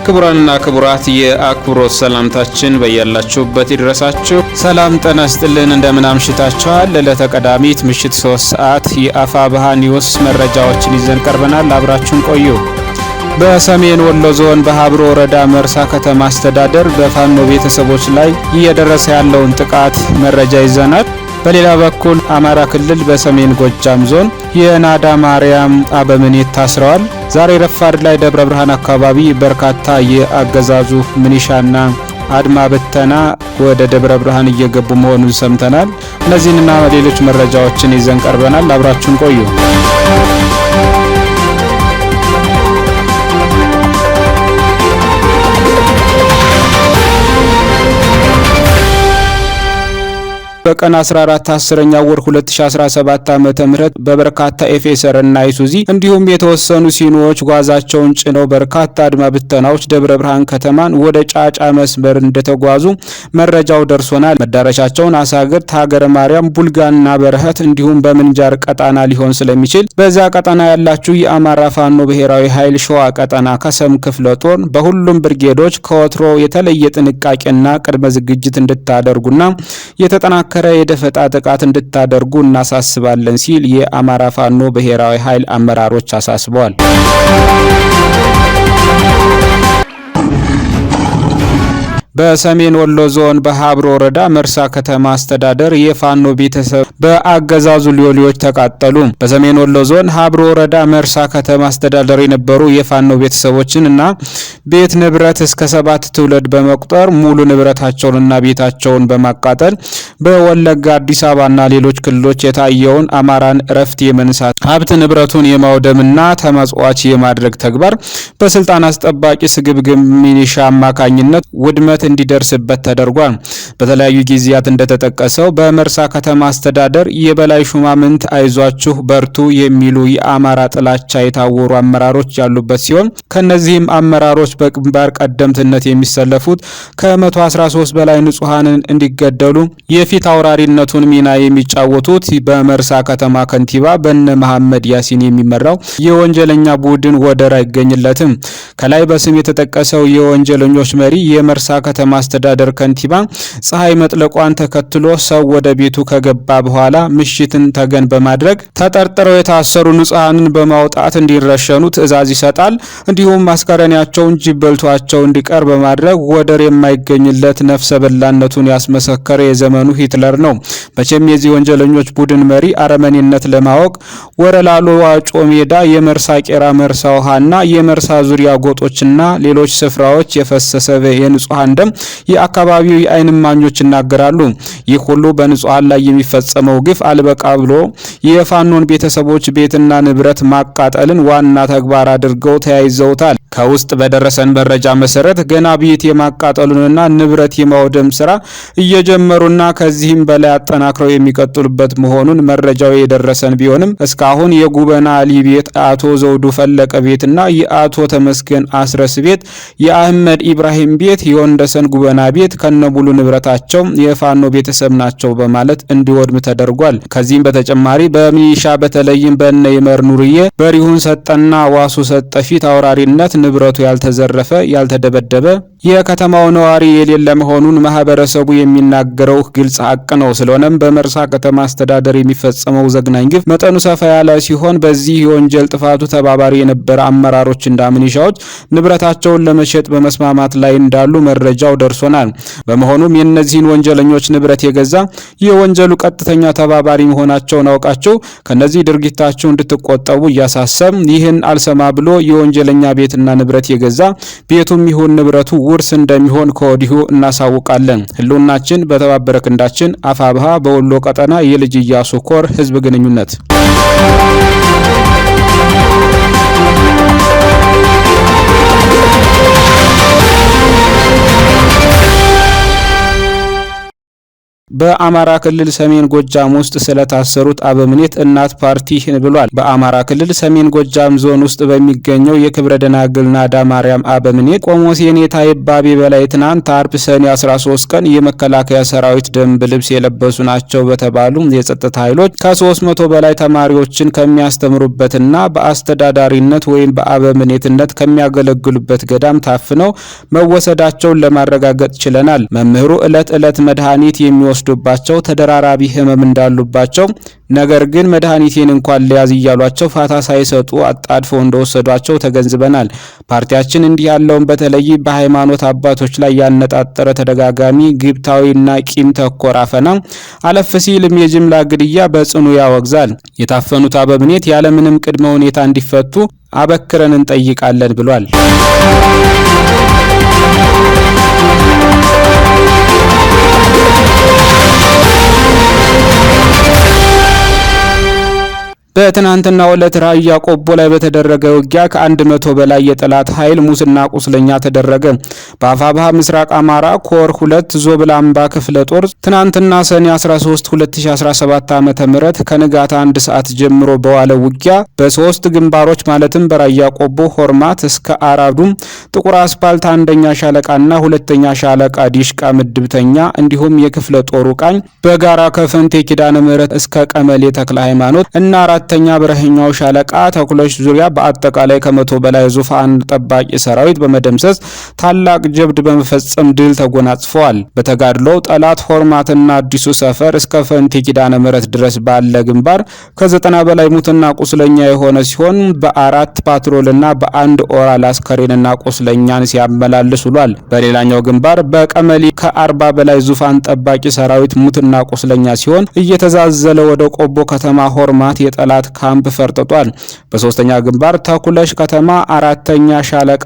ክቡራንና ክቡራት የአክብሮት ሰላምታችን በያላችሁበት ይድረሳችሁ። ሰላም ጤና ይስጥልን፣ እንደምን አምሽታችኋል? ለተቀዳሚት ምሽት 3 ሰዓት የአፋብሃ ኒውስ መረጃዎችን ይዘን ቀርበናል። አብራችሁን ቆዩ። በሰሜን ወሎ ዞን በሀብሮ ወረዳ መርሳ ከተማ አስተዳደር በፋኖ ቤተሰቦች ላይ እየደረሰ ያለውን ጥቃት መረጃ ይዘናል። በሌላ በኩል አማራ ክልል በሰሜን ጎጃም ዞን የናዳ ማርያም አበምኔት ታስረዋል። ዛሬ ረፋድ ላይ ደብረ ብርሃን አካባቢ በርካታ የአገዛዙ ሚኒሻና አድማ በተና ወደ ደብረ ብርሃን እየገቡ መሆኑን ሰምተናል። እነዚህንና ሌሎች መረጃዎችን ይዘን ቀርበናል። አብራችሁን ቆዩ። በቀን 14 10ኛ ወር 2017 ዓ.ም በበርካታ ኤፌሰር እና አይሱዚ እንዲሁም የተወሰኑ ሲኖዎች ጓዛቸውን ጭነው በርካታ አድማ ብተናዎች ደብረ ብርሃን ከተማን ወደ ጫጫ መስመር እንደተጓዙ መረጃው ደርሶናል። መዳረሻቸውን አሳግርት፣ ሀገረ ማርያም፣ ቡልጋና በረህት እንዲሁም በምንጃር ቀጣና ሊሆን ስለሚችል በዛ ቀጣና ያላችሁ የአማራ ፋኖ ብሔራዊ ኃይል ሸዋ ቀጣና ከሰም ክፍለ ጦር በሁሉም ብርጌዶች ከወትሮ የተለየ ጥንቃቄና ቅድመ ዝግጅት እንድታደርጉና የተጠናከረ የደፈጣ ጥቃት እንድታደርጉ እናሳስባለን ሲል የአማራ ፋኖ ብሔራዊ ኃይል አመራሮች አሳስበዋል። በሰሜን ወሎ ዞን በሀብሮ ወረዳ መርሳ ከተማ አስተዳደር የፋኖ ቤተሰብ በአገዛዙ ሎሌዎች ተቃጠሉ። በሰሜን ወሎ ዞን ሀብሮ ወረዳ መርሳ ከተማ አስተዳደር የነበሩ የፋኖ ቤተሰቦችንና ቤት ንብረት እስከ 7 ትውልድ በመቁጠር ሙሉ ንብረታቸውንና ቤታቸውን በማቃጠል በወለጋ፣ አዲስ አበባና ሌሎች ክልሎች የታየውን አማራን እረፍት የመንሳት ሀብት ንብረቱን የማውደምና ተመጽዋች የማድረግ ተግባር በስልጣን አስጠባቂ ስግብግብ ሚኒሻ አማካኝነት ውድመት እንዲደርስበት ተደርጓል። በተለያዩ ጊዜያት እንደተጠቀሰው በመርሳ ከተማ አስተዳደር የበላይ ሹማምንት አይዟችሁ በርቱ የሚሉ የአማራ ጥላቻ የታወሩ አመራሮች ያሉበት ሲሆን ከነዚህም አመራሮች በግንባር ቀደምትነት የሚሰለፉት ከ113 በላይ ንጹሃንን እንዲገደሉ የፊት አውራሪነቱን ሚና የሚጫወቱት በመርሳ ከተማ ከንቲባ በነ መሐመድ ያሲን የሚመራው የወንጀለኛ ቡድን ወደር አይገኝለትም። ከላይ በስም የተጠቀሰው የወንጀለኞች መሪ የመርሳ ከተማ አስተዳደር ከንቲባ ፀሐይ መጥለቋን ተከትሎ ሰው ወደ ቤቱ ከገባ በኋላ ምሽትን ተገን በማድረግ ተጠርጥረው የታሰሩ ንጹሃንን በማውጣት እንዲረሸኑ ትዕዛዝ ይሰጣል። እንዲሁም አስከሬናቸውን ጅብ በልቷቸው እንዲቀር በማድረግ ወደር የማይገኝለት ነፍሰ በላነቱን ያስመሰከረ የዘመኑ ሂትለር ነው። መቼም የዚህ ወንጀለኞች ቡድን መሪ አረመኔነት ለማወቅ ወረላሎ፣ ዋጮ ሜዳ፣ የመርሳ ቄራ፣ መርሳ ውሃና የመርሳ ዙሪያ ጎጦችና ሌሎች ስፍራዎች የፈሰሰ የንጹሃን ደም የአካባቢው የዓይን እማኞች ይናገራሉ። ይህ ሁሉ በንጹሃን ላይ የሚፈጸመው ግፍ አልበቃ ብሎ የፋኖን ቤተሰቦች ቤትና ንብረት ማቃጠልን ዋና ተግባር አድርገው ተያይዘውታል። ከውስጥ በደረሰን መረጃ መሰረት ገና ቤት የማቃጠሉንና ንብረት የማውደም ስራ እየጀመሩና ከዚህም በላይ አጠናክረው የሚቀጥሉበት መሆኑን መረጃው የደረሰን ቢሆንም እስካሁን የጉበና አሊ ቤት፣ አቶ ዘውዱ ፈለቀ ቤትና የአቶ ተመስገን አስረስ ቤት፣ የአህመድ ኢብራሂም ቤት፣ የወንደሰን ጉበና ቤት ከነሙሉ ንብረታቸው የፋኖ ቤተሰብ ናቸው በማለት እንዲወድም ተደርጓል። ከዚህም በተጨማሪ በሚሊሻ በተለይም በነ ይመር ኑርዬ፣ በሪሁን ሰጠና ዋሱ ሰጠፊት አውራሪነት ንብረቱ ያልተዘረፈ ያልተደበደበ የከተማው ነዋሪ የሌለ መሆኑን ማህበረሰቡ የሚናገረው ግልጽ ሀቅ ነው። ስለሆነም በመርሳ ከተማ አስተዳደር የሚፈጸመው ዘግናኝ ግፍ መጠኑ ሰፋ ያለ ሲሆን በዚህ የወንጀል ጥፋቱ ተባባሪ የነበረ አመራሮችና ሚሊሻዎች ንብረታቸውን ለመሸጥ በመስማማት ላይ እንዳሉ መረጃው ደርሶናል። በመሆኑም የእነዚህን ወንጀለኞች ንብረት የገዛ የወንጀሉ ቀጥተኛ ተባባሪ መሆናቸውን አውቃቸው ከነዚህ ድርጊታቸው እንድትቆጠቡ እያሳሰብ ይህን አልሰማ ብሎ የወንጀለኛ ቤትና ንብረት የገዛ ቤቱም ይሁን ንብረቱ ውርስ እንደሚሆን ከወዲሁ እናሳውቃለን። ህልውናችን በተባበረ ክንዳችን። አፋብሃ በወሎ ቀጠና የልጅ ኢያሱ ኮር ህዝብ ግንኙነት። በአማራ ክልል ሰሜን ጎጃም ውስጥ ስለታሰሩት አበምኔት እናት ፓርቲ ብሏል። በአማራ ክልል ሰሜን ጎጃም ዞን ውስጥ በሚገኘው የክብረ ደናግል ናዳ ማርያም አበምኔት ቆሞስ የኔታ ይባቤ በላይ ትናንት አርብ ሰኔ 13 ቀን የመከላከያ ሰራዊት ደንብ ልብስ የለበሱ ናቸው በተባሉ የጸጥታ ኃይሎች ከ300 በላይ ተማሪዎችን ከሚያስተምሩበትና በአስተዳዳሪነት ወይም በአበምኔትነት ከሚያገለግሉበት ገዳም ታፍነው መወሰዳቸውን ለማረጋገጥ ችለናል። መምህሩ ዕለት መድኃኒት የሚወስዱባቸው ተደራራቢ ህመም እንዳሉባቸው ነገር ግን መድኃኒቴን እንኳን ሊያዝ እያሏቸው ፋታ ሳይሰጡ አጣድፈው እንደወሰዷቸው ተገንዝበናል። ፓርቲያችን እንዲህ ያለውን በተለይ በሃይማኖት አባቶች ላይ ያነጣጠረ ተደጋጋሚ ግብታዊና ቂም ተኮር አፈና አለፍ ሲልም የጅምላ ግድያ በጽኑ ያወግዛል። የታፈኑት አበምኔት ያለምንም ቅድመ ሁኔታ እንዲፈቱ አበክረን እንጠይቃለን ብሏል። በትናንትናው ዕለት ራያ ቆቦ ላይ በተደረገ ውጊያ ከ100 በላይ የጠላት ኃይል ሙትና ቁስለኛ ተደረገ። በአፋብኃ ምስራቅ አማራ ኮር 2 ዞብላምባ ክፍለ ጦር ትናንትና ሰኔ 13 2017 ዓ.ም ከንጋት 1 ሰዓት ጀምሮ በዋለው ውጊያ በሶስት ግንባሮች ማለትም በራያ ቆቦ ሆርማት እስከ አራዱም ጥቁር አስፓልት አንደኛ ሻለቃና ሁለተኛ ሻለቃ ዲሽቃ ምድብተኛ እንዲሁም የክፍለ ጦሩ ቃኝ በጋራ ከፈንቴ ኪዳነ ምህረት እስከ ቀመሌ ተክለ ሃይማኖት እና አራተኛ በረኛው ሻለቃ ተኩሎች ዙሪያ በአጠቃላይ ከ100 በላይ ዙፋን ጠባቂ ሰራዊት በመደምሰስ ታላቅ ጀብድ በመፈጸም ድል ተጎናጽፈዋል። በተጋድሎው ጠላት ሆርማትና አዲሱ ሰፈር እስከ ፈንቴ ኪዳነ ምህረት ድረስ ባለ ግንባር ከ90 በላይ ሙትና ቁስለኛ የሆነ ሲሆን በአራት ፓትሮልና በአንድ ኦራል አስከሬንና ቁስለኛን ሲያመላልስ ውሏል። በሌላኛው ግንባር በቀመሌ ከ40 በላይ ዙፋን ጠባቂ ሰራዊት ሙትና ቁስለኛ ሲሆን እየተዛዘለ ወደ ቆቦ ከተማ ሆርማት የጠላት ካምፕ ፈርጥጧል። በሶስተኛ ግንባር ተኩለሽ ከተማ አራተኛ ሻለቃ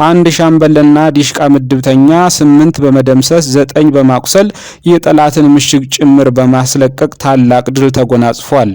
አንድ ሻምበልና ዲሽቃ ምድብተኛ 8 በመደምሰስ 9 በማቁሰል የጠላትን ምሽግ ጭምር በማስለቀቅ ታላቅ ድል ተጎናጽፏል።